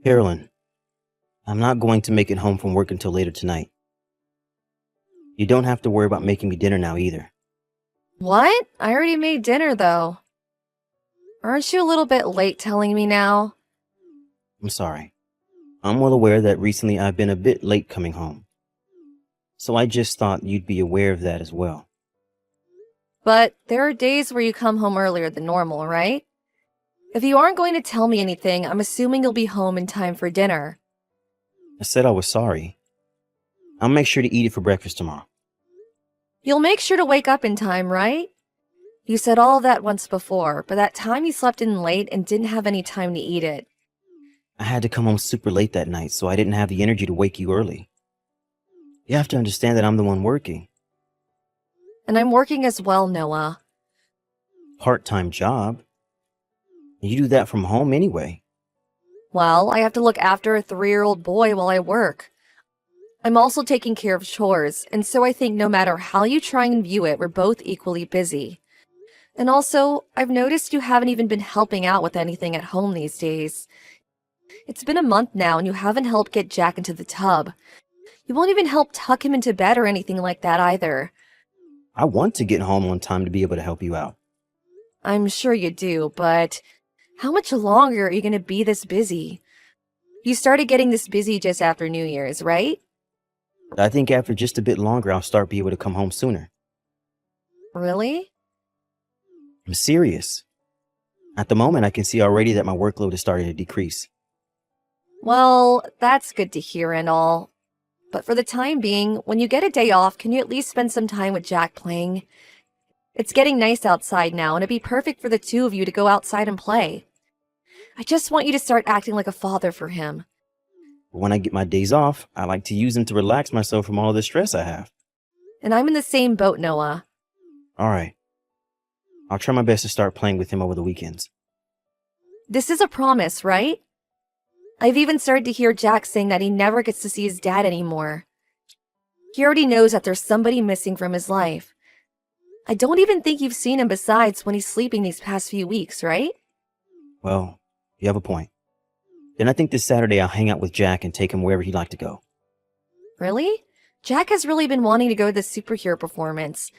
Carolyn, I'm not going to make it home from work until later tonight. You don't have to worry about making me dinner now either. What? I already made dinner, though. Aren't you a little bit late telling me now? I'm sorry. I'm well aware that recently I've been a bit late coming home. So I just thought you'd be aware of that as well. But there are days where you come home earlier than normal, right? If you aren't going to tell me anything, I'm assuming you'll be home in time for dinner. I said I was sorry. I'll make sure to eat it for breakfast tomorrow. You'll make sure to wake up in time, right? You said all of that once before, but that time you slept in late and didn't have any time to eat it. I had to come home super late that night, so I didn't have the energy to wake you early. You have to understand that I'm the one working. And I'm working as well, Noah. Part-time job. You do that from home anyway. Well, I have to look after a 3-year-old boy while I work. I'm also taking care of chores, and so I think no matter how you try and view it, we're both equally busy. And also, I've noticed you haven't even been helping out with anything at home these days. It's been a month now and you haven't helped get Jack into the tub. You won't even help tuck him into bed or anything like that either. I want to get home on time to be able to help you out. I'm sure you do, but how much longer are you going to be this busy? You started getting this busy just after New Year's, right? I think after just a bit longer, I'll start being able to come home sooner. Really? I'm serious. At the moment, I can see already that my workload is starting to decrease. Well, that's good to hear and all. But for the time being, when you get a day off, can you at least spend some time with Jack playing? It's getting nice outside now, and it'd be perfect for the two of you to go outside and play. I just want you to start acting like a father for him. When I get my days off, I like to use them to relax myself from all the stress I have. And I'm in the same boat, Noah. All right. I'll try my best to start playing with him over the weekends. This is a promise, right? I've even started to hear Jack saying that he never gets to see his dad anymore. He already knows that there's somebody missing from his life. I don't even think you've seen him besides when he's sleeping these past few weeks, right? Well, you have a point. Then I think this Saturday I'll hang out with Jack and take him wherever he'd like to go. Really? Jack has really been wanting to go to the superhero performance.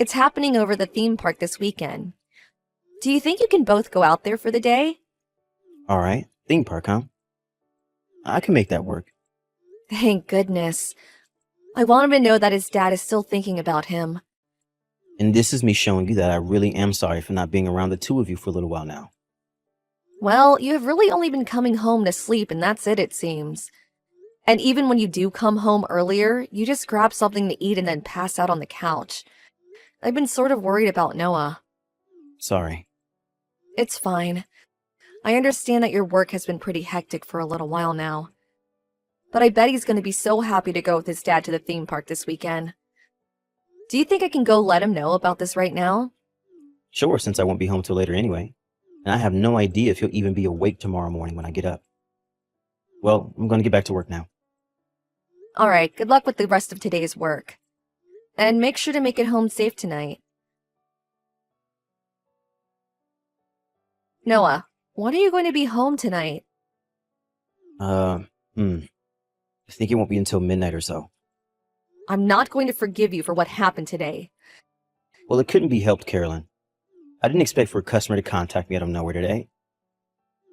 It's happening over the theme park this weekend. Do you think you can both go out there for the day? All right. Theme park, huh? I can make that work. Thank goodness. I want him to know that his dad is still thinking about him. And this is me showing you that I really am sorry for not being around the two of you for a little while now. Well, you have really only been coming home to sleep, and that's it seems. And even when you do come home earlier, you just grab something to eat and then pass out on the couch. I've been sort of worried about Noah. Sorry. It's fine. I understand that your work has been pretty hectic for a little while now. But I bet he's going to be so happy to go with his dad to the theme park this weekend. Do you think I can go let him know about this right now? Sure, since I won't be home till later anyway. And I have no idea if he'll even be awake tomorrow morning when I get up. Well, I'm going to get back to work now. Alright, good luck with the rest of today's work. And make sure to make it home safe tonight. Noah, when are you going to be home tonight? I think it won't be until midnight or so. I'm not going to forgive you for what happened today. Well, it couldn't be helped, Carolyn. I didn't expect for a customer to contact me out of nowhere today.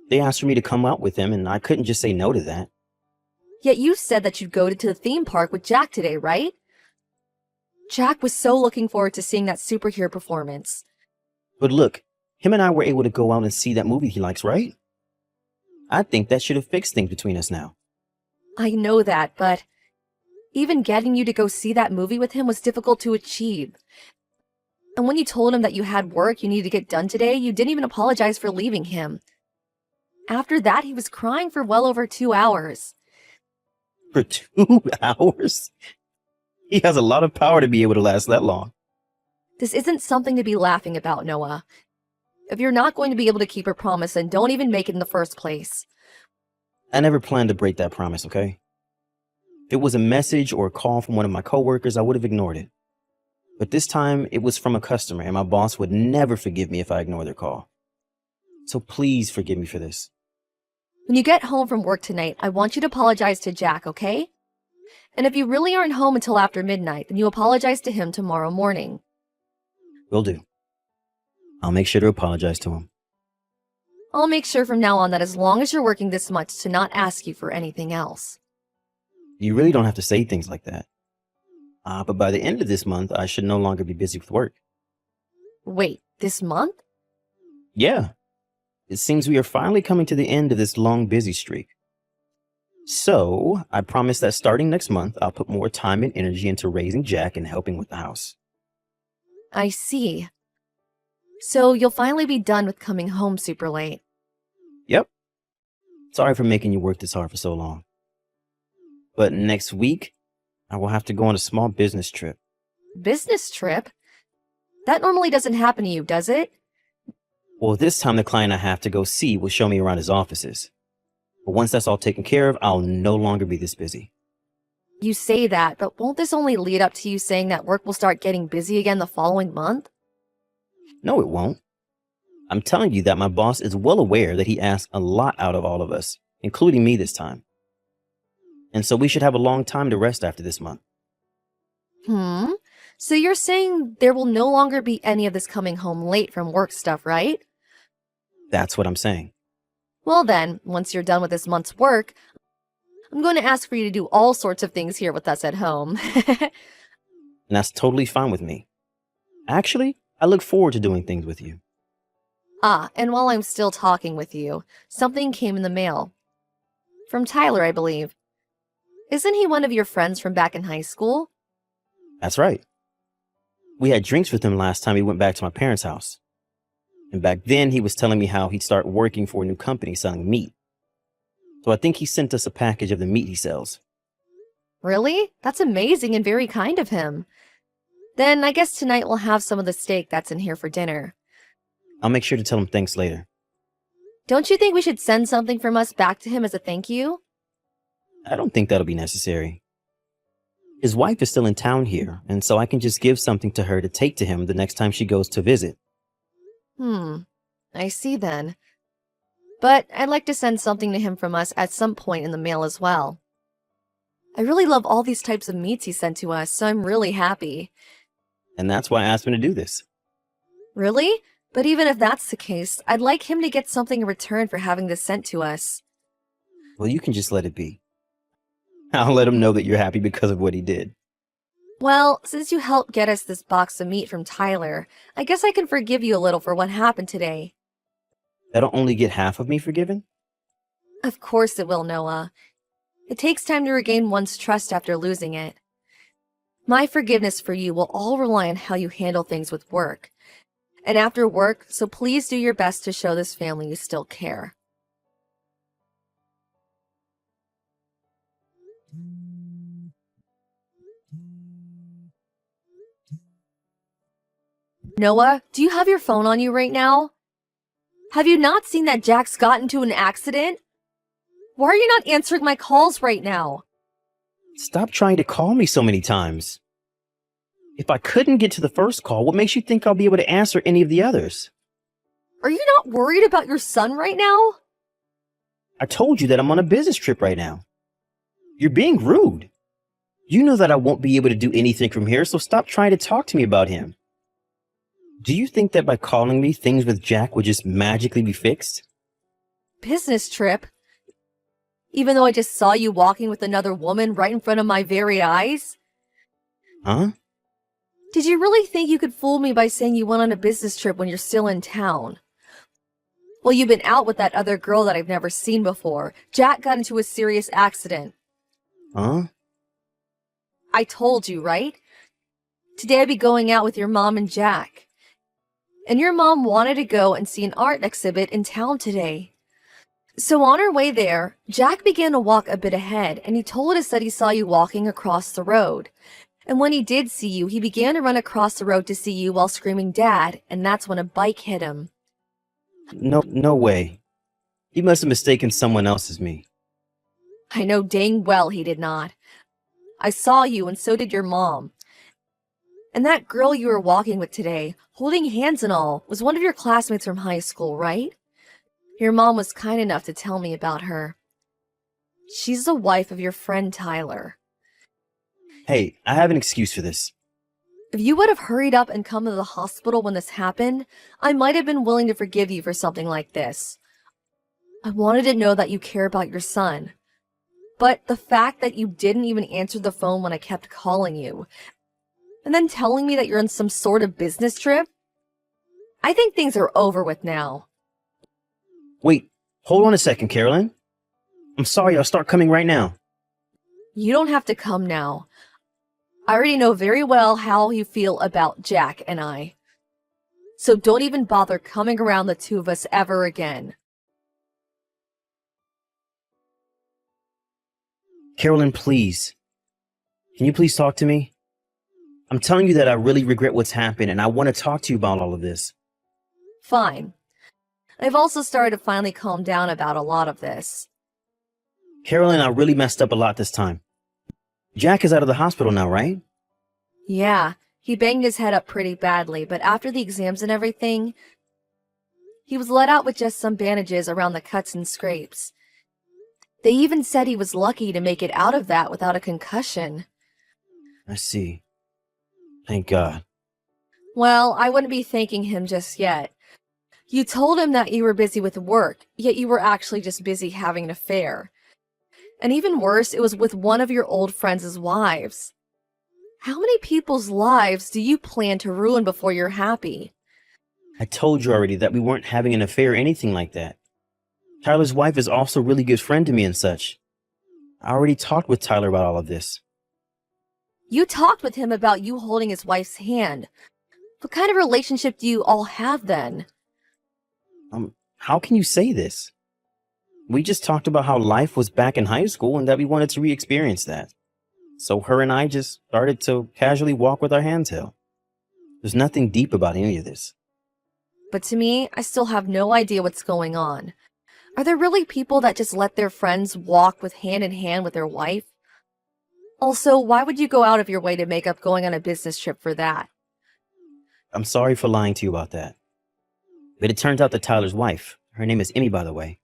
They asked for me to come out with them, and I couldn't just say no to that. Yet you said that you'd go to the theme park with Jack today, right? Jack was so looking forward to seeing that superhero performance. But look, him and I were able to go out and see that movie he likes, right? I think that should have fixed things between us now. I know that, but even getting you to go see that movie with him was difficult to achieve. And when you told him that you had work you needed to get done today, you didn't even apologize for leaving him. After that, he was crying for well over 2 hours. For 2 hours? He has a lot of power to be able to last that long. This isn't something to be laughing about, Noah. If you're not going to be able to keep your promise, then don't even make it in the first place. I never planned to break that promise, okay? If it was a message or a call from one of my coworkers, I would have ignored it. But this time, it was from a customer, and my boss would never forgive me if I ignored their call. So please forgive me for this. When you get home from work tonight, I want you to apologize to Jack, okay? And if you really aren't home until after midnight, then you apologize to him tomorrow morning. Will do. I'll make sure to apologize to him. I'll make sure from now on that as long as you're working this much to not ask you for anything else. You really don't have to say things like that. But by the end of this month, I should no longer be busy with work. Wait, this month? Yeah. It seems we are finally coming to the end of this long busy streak. So, I promise that starting next month, I'll put more time and energy into raising Jack and helping with the house. I see. So you'll finally be done with coming home super late. Yep. Sorry for making you work this hard for so long. But next week, I will have to go on a small business trip. Business trip? That normally doesn't happen to you, does it? Well, this time the client I have to go see will show me around his offices. But once that's all taken care of, I'll no longer be this busy. You say that, but won't this only lead up to you saying that work will start getting busy again the following month? No, it won't. I'm telling you that my boss is well aware that he asks a lot out of all of us, including me this time. And so we should have a long time to rest after this month. So you're saying there will no longer be any of this coming home late from work stuff, right? That's what I'm saying. Well then, once you're done with this month's work, I'm going to ask for you to do all sorts of things here with us at home. And that's totally fine with me. Actually, I look forward to doing things with you. And while I'm still talking with you, something came in the mail. From Tyler, I believe. Isn't he one of your friends from back in high school? That's right. We had drinks with him last time he went back to my parents' house. And back then, he was telling me how he'd start working for a new company selling meat. So I think he sent us a package of the meat he sells. Really? That's amazing and very kind of him. Then I guess tonight we'll have some of the steak that's in here for dinner. I'll make sure to tell him thanks later. Don't you think we should send something from us back to him as a thank you? I don't think that'll be necessary. His wife is still in town here, and so I can just give something to her to take to him the next time she goes to visit. I see then. But I'd like to send something to him from us at some point in the mail as well. I really love all these types of meats he sent to us, so I'm really happy. And that's why I asked him to do this. Really? But even if that's the case, I'd like him to get something in return for having this sent to us. Well, you can just let it be. I'll let him know that you're happy because of what he did. Well, since you helped get us this box of meat from Tyler, I guess I can forgive you a little for what happened today. That'll only get half of me forgiven? Of course it will, Noah. It takes time to regain one's trust after losing it. My forgiveness for you will all rely on how you handle things with work. And after work, so please do your best to show this family you still care. Noah, do you have your phone on you right now? Have you not seen that Jack's got into an accident? Why are you not answering my calls right now? Stop trying to call me so many times. If I couldn't get to the first call, what makes you think I'll be able to answer any of the others? Are you not worried about your son right now? I told you that I'm on a business trip right now. You're being rude. You know that I won't be able to do anything from here, so stop trying to talk to me about him. Do you think that by calling me, things with Jack would just magically be fixed? Business trip? Even though I just saw you walking with another woman right in front of my very eyes? Huh? Did you really think you could fool me by saying you went on a business trip when you're still in town? Well, you've been out with that other girl that I've never seen before. Jack got into a serious accident. Huh? I told you, right? Today I'd be going out with your mom and Jack. And your mom wanted to go and see an art exhibit in town today. So on our way there, Jack began to walk a bit ahead, and he told us that he saw you walking across the road. And when he did see you, he began to run across the road to see you while screaming, "Dad," and that's when a bike hit him. No way. He must have mistaken someone else as me. I know dang well he did not. I saw you, and so did your mom. And that girl you were walking with today, holding hands and all, was one of your classmates from high school, right? Your mom was kind enough to tell me about her. She's the wife of your friend Tyler. Hey, I have an excuse for this. If you would have hurried up and come to the hospital when this happened, I might have been willing to forgive you for something like this. I wanted to know that you care about your son. But the fact that you didn't even answer the phone when I kept calling you, and then telling me that you're on some sort of business trip, I think things are over with now. Wait, hold on a second, Carolyn. I'm sorry, I'll start coming right now. You don't have to come now. I already know very well how you feel about Jack and I. So don't even bother coming around the two of us ever again. Carolyn, please. Can you please talk to me? I'm telling you that I really regret what's happened and I want to talk to you about all of this. Fine. I've also started to finally calm down about a lot of this. Carolyn, I really messed up a lot this time. Jack is out of the hospital now, right? Yeah, he banged his head up pretty badly, but after the exams and everything, he was let out with just some bandages around the cuts and scrapes. They even said he was lucky to make it out of that without a concussion. I see. Thank God. Well, I wouldn't be thanking him just yet. You told him that you were busy with work, yet you were actually just busy having an affair. And even worse, it was with one of your old friends' wives. How many people's lives do you plan to ruin before you're happy? I told you already that we weren't having an affair or anything like that. Tyler's wife is also a really good friend to me and such. I already talked with Tyler about all of this. You talked with him about you holding his wife's hand. What kind of relationship do you all have then? How can you say this? We just talked about how life was back in high school and that we wanted to re-experience that. So her and I just started to casually walk with our hands held. There's nothing deep about any of this. But to me, I still have no idea what's going on. Are there really people that just let their friends walk with hand in hand with their wife? Also, why would you go out of your way to make up going on a business trip for that? I'm sorry for lying to you about that. But it turns out that Tyler's wife, her name is Emmy, by the way.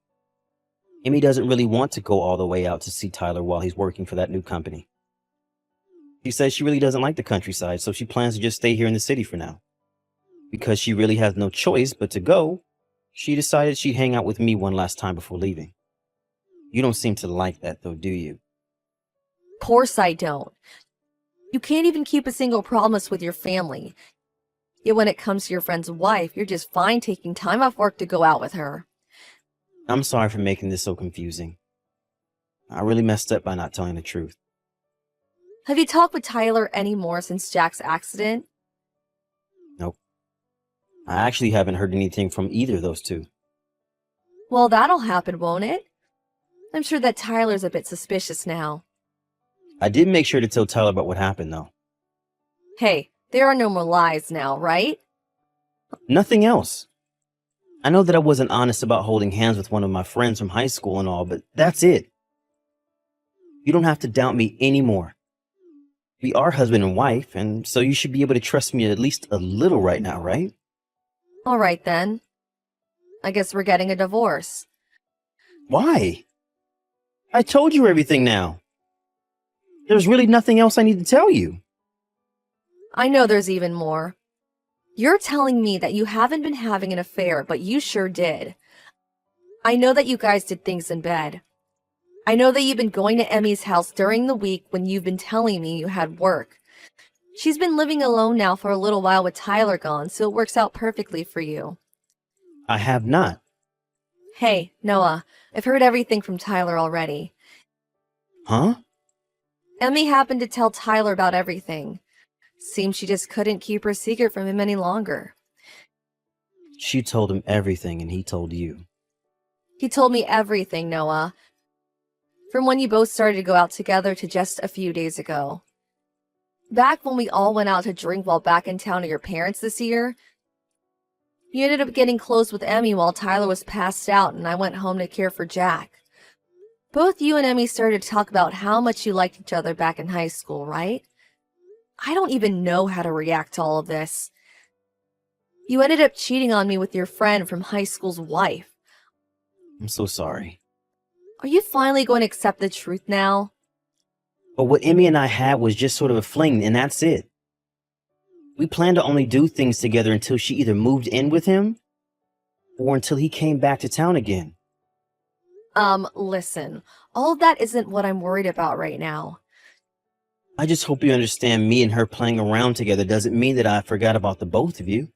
Emmy doesn't really want to go all the way out to see Tyler while he's working for that new company. She says she really doesn't like the countryside, so she plans to just stay here in the city for now. Because she really has no choice but to go, she decided she'd hang out with me one last time before leaving. You don't seem to like that, though, do you? Course I don't. You can't even keep a single promise with your family. Yet when it comes to your friend's wife, you're just fine taking time off work to go out with her. I'm sorry for making this so confusing. I really messed up by not telling the truth. Have you talked with Tyler anymore since Jack's accident? Nope. I actually haven't heard anything from either of those two. Well, that'll happen, won't it? I'm sure that Tyler's a bit suspicious now. I did make sure to tell Tyler about what happened, though. Hey, there are no more lies now, right? Nothing else. I know that I wasn't honest about holding hands with one of my friends from high school and all, but that's it. You don't have to doubt me anymore. We are husband and wife, and so you should be able to trust me at least a little right now, right? All right, then. I guess we're getting a divorce. Why? I told you everything now. There's really nothing else I need to tell you. I know there's even more. You're telling me that you haven't been having an affair, but you sure did. I know that you guys did things in bed. I know that you've been going to Emmy's house during the week when you've been telling me you had work. She's been living alone now for a little while with Tyler gone, so it works out perfectly for you. I have not. Hey, Noah, I've heard everything from Tyler already. Huh? Emmy happened to tell Tyler about everything. Seems she just couldn't keep her secret from him any longer. She told him everything and he told you. He told me everything, Noah. From when you both started to go out together to just a few days ago. Back when we all went out to drink while back in town to your parents this year, you ended up getting close with Emmy while Tyler was passed out and I went home to care for Jack. Both you and Emmy started to talk about how much you liked each other back in high school, right? I don't even know how to react to all of this. You ended up cheating on me with your friend from high school's wife. I'm so sorry. Are you finally going to accept the truth now? But what Emmy and I had was just sort of a fling, and that's it. We planned to only do things together until she either moved in with him or until he came back to town again. Listen, all of that isn't what I'm worried about right now. I just hope you understand me and her playing around together doesn't mean that I forgot about the both of you.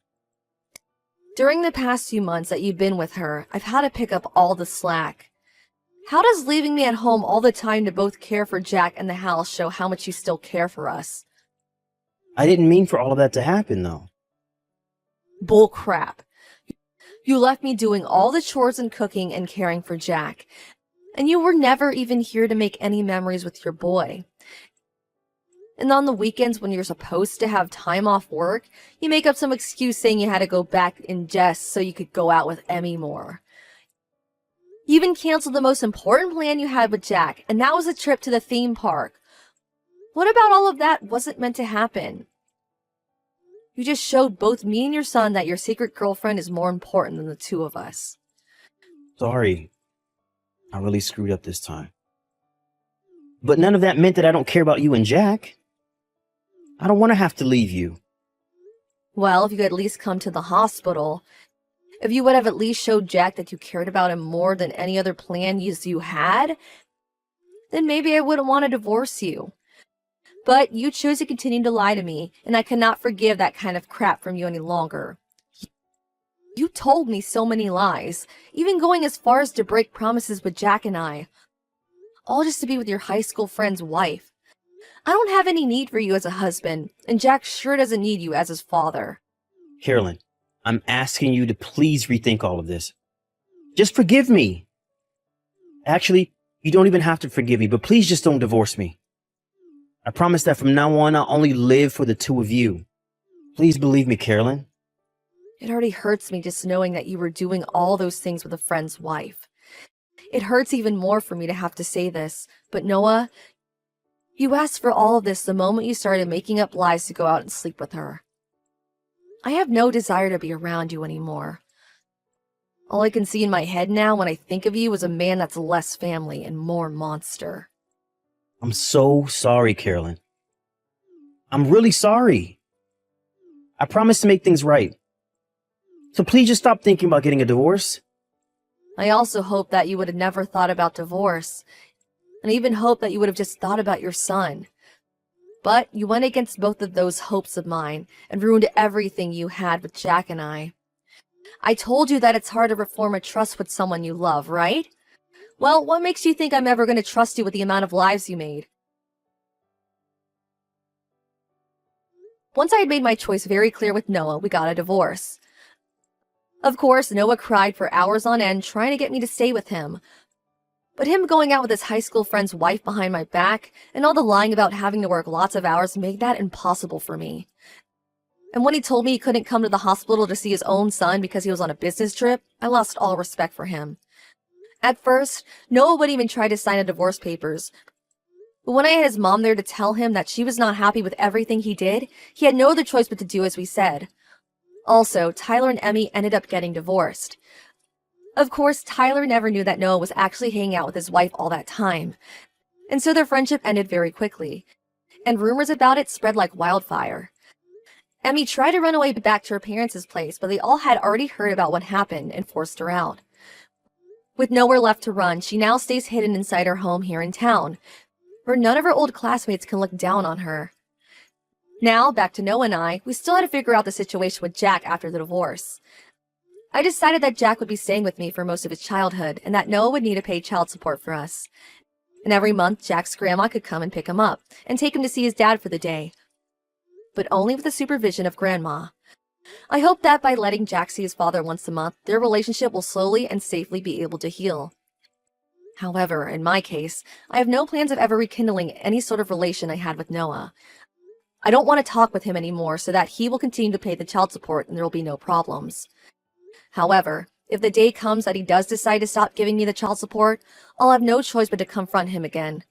During the past few months that you've been with her, I've had to pick up all the slack. How does leaving me at home all the time to both care for Jack and the house show how much you still care for us? I didn't mean for all of that to happen, though. Bull crap. You left me doing all the chores and cooking and caring for Jack, and you were never even here to make any memories with your boy. And on the weekends when you're supposed to have time off work, you make up some excuse saying you had to go back in jest so you could go out with Emmy more. You even canceled the most important plan you had with Jack, and that was a trip to the theme park. What about all of that wasn't meant to happen? You just showed both me and your son that your secret girlfriend is more important than the two of us. Sorry. I really screwed up this time. But none of that meant that I don't care about you and Jack. I don't want to have to leave you. Well, if you could at least come to the hospital, if you would have at least showed Jack that you cared about him more than any other plan you had, then maybe I wouldn't want to divorce you. But you chose to continue to lie to me, and I cannot forgive that kind of crap from you any longer. You told me so many lies, even going as far as to break promises with Jack and I, all just to be with your high school friend's wife. I don't have any need for you as a husband, and Jack sure doesn't need you as his father. Carolyn, I'm asking you to please rethink all of this. Just forgive me. Actually, you don't even have to forgive me, but please just don't divorce me. I promise that from now on, I'll only live for the two of you. Please believe me, Carolyn. It already hurts me just knowing that you were doing all those things with a friend's wife. It hurts even more for me to have to say this, but Noah, you asked for all of this the moment you started making up lies to go out and sleep with her. I have no desire to be around you anymore. All I can see in my head now when I think of you is a man that's less family and more monster. I'm so sorry, Carolyn. I'm really sorry. I promise to make things right. So please just stop thinking about getting a divorce. I also hope that you would have never thought about divorce, and I even hope that you would have just thought about your son. But you went against both of those hopes of mine and ruined everything you had with Jack and I. I told you that it's hard to reform a trust with someone you love, right? Well, what makes you think I'm ever going to trust you with the amount of lies you made? Once I had made my choice very clear with Noah, we got a divorce. Of course, Noah cried for hours on end trying to get me to stay with him. But him going out with his high school friend's wife behind my back and all the lying about having to work lots of hours made that impossible for me. And when he told me he couldn't come to the hospital to see his own son because he was on a business trip, I lost all respect for him. At first, Noah wouldn't even try to sign the divorce papers. But when I had his mom there to tell him that she was not happy with everything he did, he had no other choice but to do as we said. Also, Tyler and Emmy ended up getting divorced. Of course, Tyler never knew that Noah was actually hanging out with his wife all that time, and so their friendship ended very quickly, and rumors about it spread like wildfire. Emmy tried to run away back to her parents' place, but they all had already heard about what happened and forced her out. With nowhere left to run, she now stays hidden inside her home here in town, where none of her old classmates can look down on her. Now, back to Noah and I, we still had to figure out the situation with Jack after the divorce. I decided that Jack would be staying with me for most of his childhood, and that Noah would need to pay child support for us. And every month, Jack's grandma could come and pick him up, and take him to see his dad for the day. But only with the supervision of Grandma. I hope that by letting Jack see his father once a month, their relationship will slowly and safely be able to heal. However, in my case, I have no plans of ever rekindling any sort of relation I had with Noah. I don't want to talk with him anymore so that he will continue to pay the child support and there will be no problems. However, if the day comes that he does decide to stop giving me the child support, I'll have no choice but to confront him again.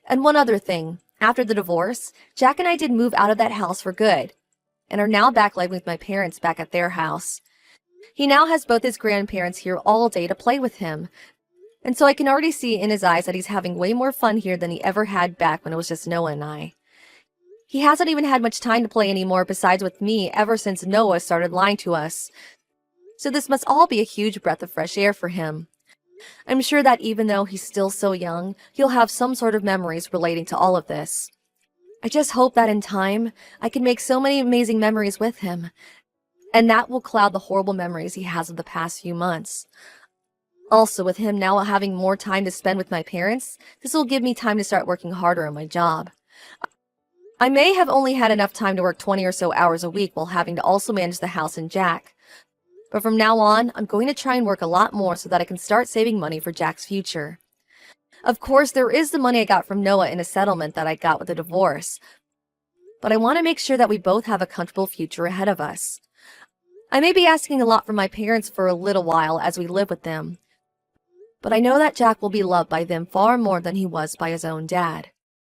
And one other thing, after the divorce, Jack and I did move out of that house for good, and are now back living with my parents back at their house. He now has both his grandparents here all day to play with him, and so I can already see in his eyes that he's having way more fun here than he ever had back when it was just Noah and I. He hasn't even had much time to play anymore besides with me ever since Noah started lying to us. So this must all be a huge breath of fresh air for him. I'm sure that even though he's still so young, he'll have some sort of memories relating to all of this. I just hope that in time, I can make so many amazing memories with him, and that will cloud the horrible memories he has of the past few months. Also, with him now having more time to spend with my parents, this will give me time to start working harder on my job. I may have only had enough time to work 20 or so hours a week while having to also manage the house and Jack. But from now on, I'm going to try and work a lot more so that I can start saving money for Jack's future. Of course, there is the money I got from Noah in a settlement that I got with the divorce, but I want to make sure that we both have a comfortable future ahead of us. I may be asking a lot from my parents for a little while as we live with them, but I know that Jack will be loved by them far more than he was by his own dad.